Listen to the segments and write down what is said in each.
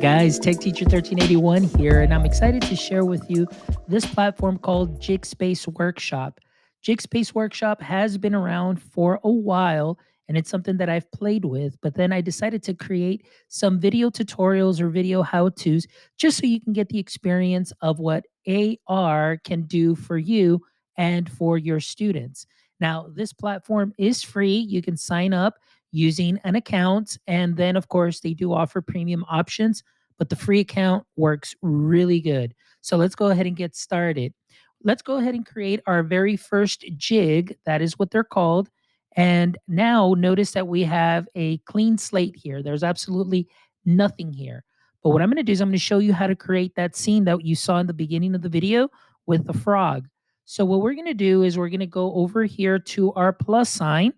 guys, Tech Teacher 1381 here, and I'm excited to share with you this platform called Jigspace Workshop. Jigspace Workshop has been around for a while, and it's something that I've played with, but then I decided to create some video tutorials or video how to's just so you can get the experience of what AR can do for you and for your students. Now, this platform is free. You can sign up using an account. And then, of course, they do offer premium options, but the free account works really good. So let's go ahead and get started. Let's go ahead and create our very first jig. That is what they're called. And now notice that we have a clean slate here. There's absolutely nothing here. But what I'm going to do is I'm going to show you how to create that scene that you saw in the beginning of the video with the frog. So what we're going to do is we're going to go over here to our plus sign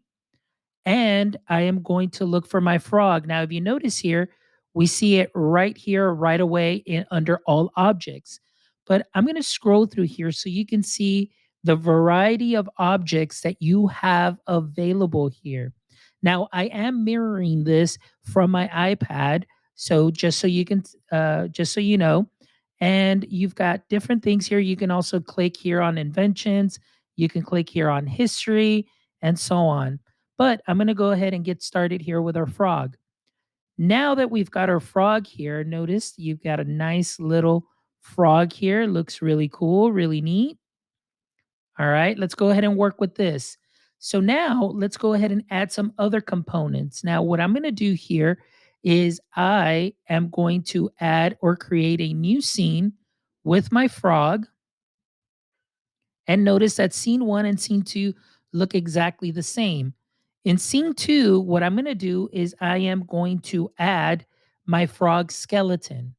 and I am going to look for my frog. Now, if you notice here, we see it right here, right away in under all objects. But I'm going to scroll through here so you can see the variety of objects that you have available here. Now, I am mirroring this from my iPad, so just so you can, just so you know, and you've got different things here. You can also click here on inventions. You can click here on history and so on. But I'm going to go ahead and get started here with our frog. Now that we've got our frog here, notice you've got a nice little frog here. Looks really cool, really neat. All right, let's go ahead and work with this. So now let's go ahead and add some other components. Now, what I'm going to do here is I am going to add or create a new scene with my frog. And notice that scene one and scene two look exactly the same. In scene two, what I'm going to do is I am going to add my frog skeleton.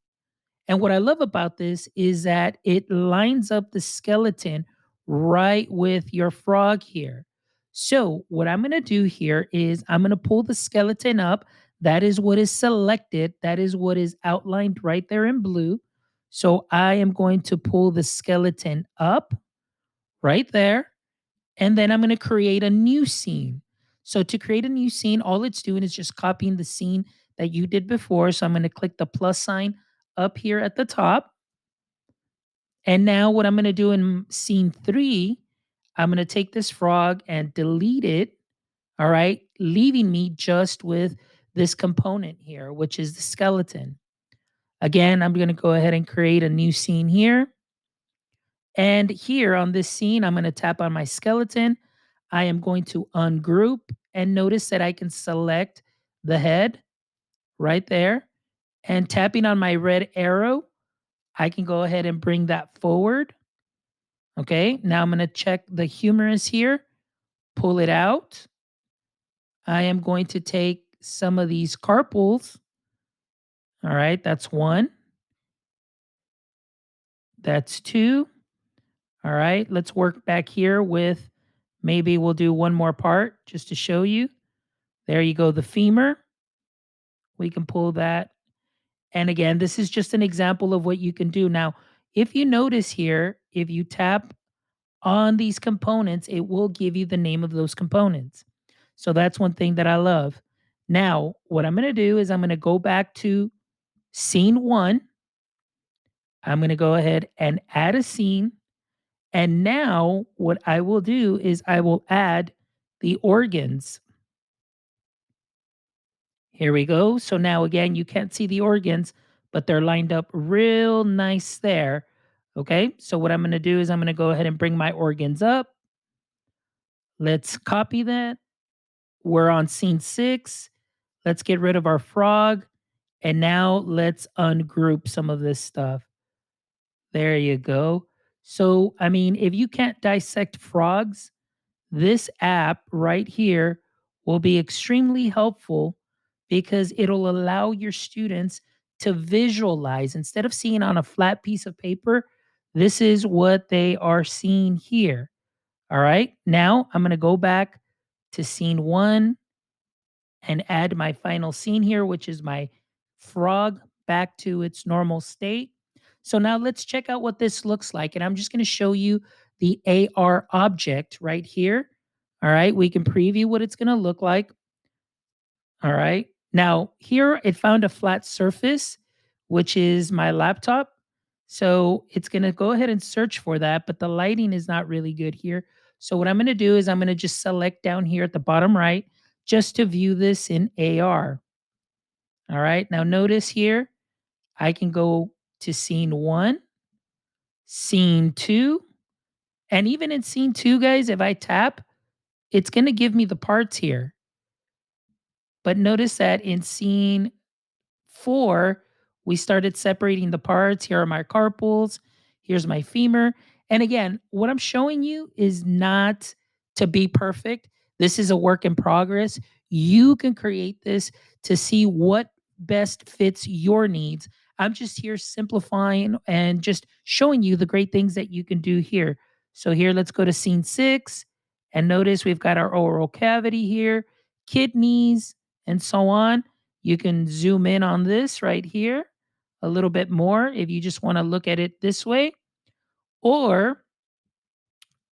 And what I love about this is that it lines up the skeleton right with your frog here. So, what I'm going to do here is I'm going to pull the skeleton up. That is what is selected. That is what is outlined right there in blue. So, I am going to pull the skeleton up right there. And then I'm going to create a new scene. So to create a new scene, all it's doing is just copying the scene that you did before. So I'm going to click the plus sign up here at the top. And now what I'm going to do in scene three, I'm going to take this frog and delete it. All right. Leaving me just with this component here, which is the skeleton. Again, I'm going to go ahead and create a new scene here. And here on this scene, I'm going to tap on my skeleton. I am going to ungroup and notice that I can select the head right there. And tapping on my red arrow, I can go ahead and bring that forward. Okay, now I'm going to check the humerus here, pull it out. I am going to take some of these carpals. All right, that's one. That's two. All right, let's work back here with maybe we'll do one more part just to show you. There you go, the femur. We can pull that. And again, this is just an example of what you can do. Now, if you notice here, if you tap on these components, it will give you the name of those components. So that's one thing that I love. Now, what I'm going to do is I'm going to go back to scene one. I'm going to go ahead and add a scene. And now what I will do is I will add the organs. Here we go. So now again, you can't see the organs, but they're lined up real nice there. Okay. So what I'm going to do is I'm going to go ahead and bring my organs up. Let's copy that. We're on scene six. Let's get rid of our frog. And now let's ungroup some of this stuff. There you go. So, I mean, if you can't dissect frogs, this app right here will be extremely helpful because it'll allow your students to visualize instead of seeing on a flat piece of paper. This is what they are seeing here. All right. Now I'm going to go back to scene one and add my final scene here, which is my frog back to its normal state. So now let's check out what this looks like. And I'm just going to show you the AR object right here. All right. We can preview what it's going to look like. All right. Now here it found a flat surface, which is my laptop. So it's going to go ahead and search for that, but the lighting is not really good here. So what I'm going to do is I'm going to just select down here at the bottom right just to view this in AR. All right. Now notice here, I can go to scene 1, scene 2, and even in scene 2, guys, if I tap, it's going to give me the parts here. But notice that in scene 4, we started separating the parts. Here are my carpals. Here's my femur. And again, what I'm showing you is not to be perfect. This is a work in progress. You can create this to see what best fits your needs. I'm just here simplifying and just showing you the great things that you can do here. So here, let's go to scene 6 and notice we've got our oral cavity here, kidneys, and so on. You can zoom in on this right here a little bit more if you just want to look at it this way. Or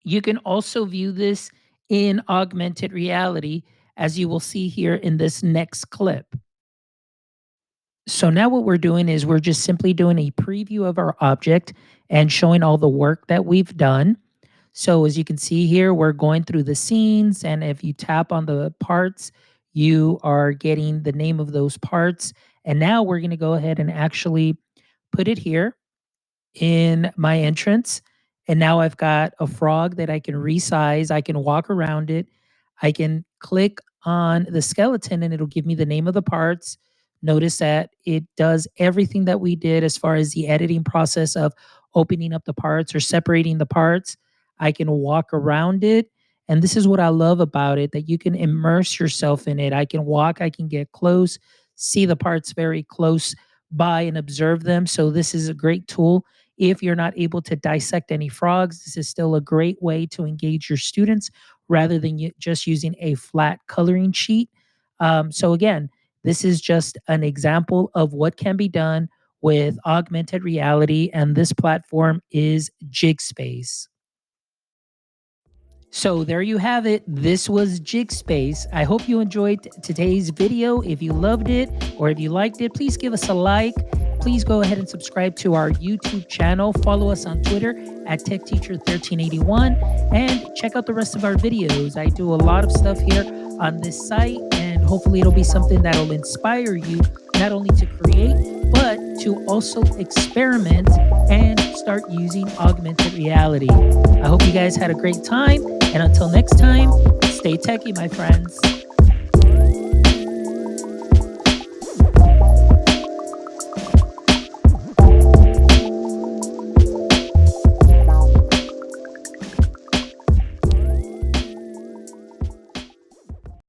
you can also view this in augmented reality, as you will see here in this next clip. So now what we're doing is we're just simply doing a preview of our object and showing all the work that we've done. So as you can see here, we're going through the scenes, and if you tap on the parts, you are getting the name of those parts. And now we're going to go ahead and actually put it here in my entrance. And now I've got a frog that I can resize. I can walk around it. I can click on the skeleton and it'll give me the name of the parts. Notice that it does everything that we did as far as the editing process of opening up the parts or separating the parts. I can walk around it. And this is what I love about it, that you can immerse yourself in it. I can walk, I can get close, see the parts very close by and observe them. So this is a great tool. If you're not able to dissect any frogs, this is still a great way to engage your students rather than just using a flat coloring sheet. So again, this is just an example of what can be done with augmented reality, and this platform is Jigspace. So there you have it. This was Jigspace. I hope you enjoyed today's video. If you loved it or if you liked it, please give us a like. Please go ahead and subscribe to our YouTube channel. Follow us on Twitter at TechTeacher1381 and check out the rest of our videos. I do a lot of stuff here on this site, and hopefully it'll be something that'll inspire you not only to create, but to also experiment and start using augmented reality. I hope you guys had a great time. And until next time, stay techy, my friends.